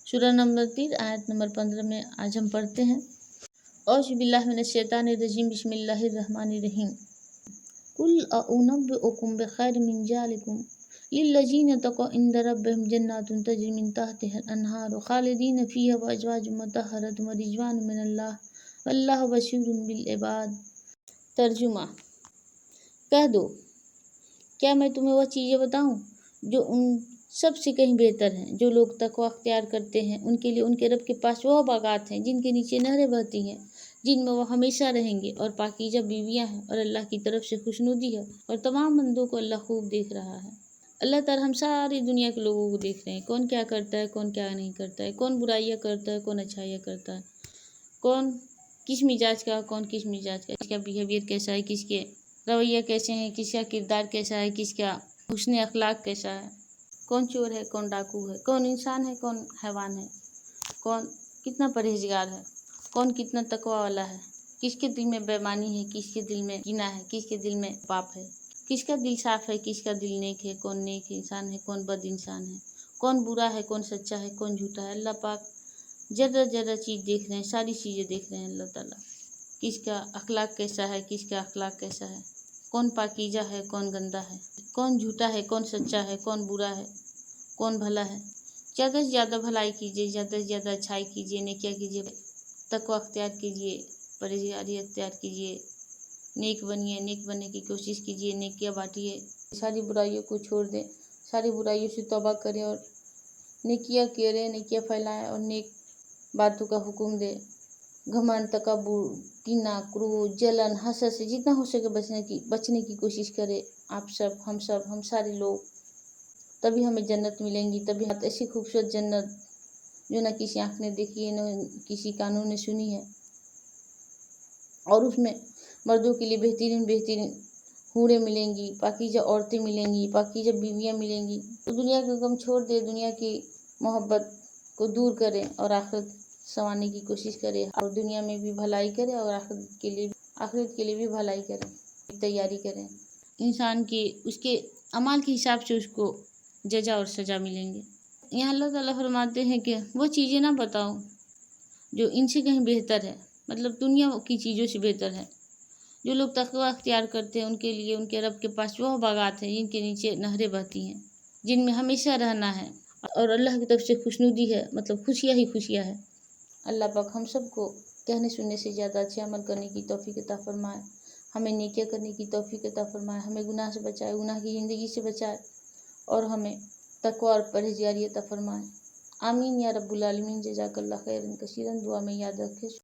सूरह नंबर 3 आयत नंबर 15 में आज हम पढ़ते हैं, औज़ु बिल्लाहि मिनश शैतानिर रजीम, बिस्मिल्लाहिर रहमानिर रहीम। कुल अउनब्बिउकुम बिखैरिम मिन ज़ालिकुम लिल्लज़ीना तक़ौ इंद रब्बिहिम जन्नातुन तजरी मिन तहतिहल अन्हारु खालिदीन फ़ीहा व अज़वाजुम मुतहहरतुम व रिज़वानुम मिनल्लाह वल्लाहु बशीरुम बिल इबाद। तर्जुमा। कह दो, क्या मैं तुम्हें वह चीज़ें बताऊं जो उन सब से कहीं बेहतर हैं। जो लोग तक़वा अख्तियार करते हैं उनके लिए उनके रब के पास वह बागात हैं जिनके नीचे नहरें बहती हैं, जिनमें वह हमेशा रहेंगे, और पाकीज़ा बीवियां हैं, और अल्लाह की तरफ से खुशनुदी है, और तमाम बंदों को अल्लाह खूब देख रहा है। अल्लाह ताला हम सारी दुनिया के लोगों को देख रहे हैं, कौन क्या करता है, कौन क्या नहीं करता है, कौन बुराइयाँ करता है, कौन अच्छाइयाँ करता है, कौन किस मिजाज का, कौन किस मिजाज का, किसका बिहेवियर कैसा है, किसके रवैया कैसे हैं, किसका किरदार कैसा है, किसका हुस्न अखलाक कैसा है, कौन चोर है, कौन डाकू है, कौन इंसान है, कौन हैवान है, कौन कितना परहेजगार है, कौन कितना तकवा वाला है, किसके दिल में बेईमानी है, किसके दिल में गिना है, किसके दिल में पाप है, किसका दिल साफ है, किसका दिल नेक है, कौन नेक इंसान है, कौन बद इंसान है, कौन बुरा है, कौन सच्चा है, कौन झूठा है। अल्लाह पाक जर्रा जर्रा चीज़ देख रहे हैं, सारी चीज़ें देख रहे हैं अल्लाह ताला। किसका अखलाक कैसा है, किसका अखलाक कैसा है, कौन पाकीज़ा है, कौन गंदा है, कौन झूठा है, कौन सच्चा है, कौन बुरा है, कौन भला है। ज़्यादा से ज़्यादा भलाई कीजिए, ज़्यादा से ज़्यादा अच्छाई कीजिए, नेकिया कीजिए, तक़वा अख्तियार कीजिए, परहेज़गारी अख्तियार कीजिए, नेक बनिए, नेक बनने की कोशिश कीजिए, नेकिया बांटिए, सारी बुराइयों को छोड़ दें, सारी बुराइयों से तौबा करें और नेकिया करें, नेकिया फैलाएं और नेक बातों का हुक्म दे। घमंड, तकब्बुर, कीना, क्रोध, जलन, हसद से जितना हो सके बचने की कोशिश करें। आप सब, हम सारे लोग, तभी हमें जन्नत मिलेंगी। तभी ऐसी खूबसूरत जन्नत जो न किसी आँख ने देखी है, न किसी कानों ने सुनी है, और उसमें मर्दों के लिए बेहतरीन बेहतरीन हूरें मिलेंगी, पाकीज़ा औरतें मिलेंगी, पाकीज़ा बीवियाँ मिलेंगी। तो दुनिया का गम छोड़ दे, दुनिया की मोहब्बत को दूर करें और आखिरत संवारने की कोशिश करें, और दुनिया में भी भलाई करें और आखिरत के लिए भी भलाई करें, तैयारी करें। इंसान के उसके अमाल के हिसाब से उसको जजा और सज़ा मिलेंगे। यहाँ अल्लाह ताला फरमाते हैं कि वो चीज़ें ना बताओ जो इनसे कहीं बेहतर है, मतलब दुनिया की चीज़ों से बेहतर है। जो लोग तक़वा अख्तियार करते हैं उनके लिए उनके रब के पास वह बागात हैं जिनके नीचे नहरें बहती हैं, जिनमें हमेशा रहना है, और अल्लाह की तरफ से खुशनुदी है, मतलब खुशियाँ ही खुशियाँ है। अल्लाह पाक हम सबको कहने सुनने से ज़्यादा अच्छे अमल करने की तौफीक अता फरमाए, हमें नेकियां करने की तौफीक अता फरमाए, हमें गुनाह से बचाए, गुनाह की ज़िंदगी से बचाए, और हमें तक़वा और परहेज़गारी अता फरमाए। आमीन या रब्बुल आलमीन। जज़ाकल्लाह खैरन कसीरन। दुआ में याद रखें।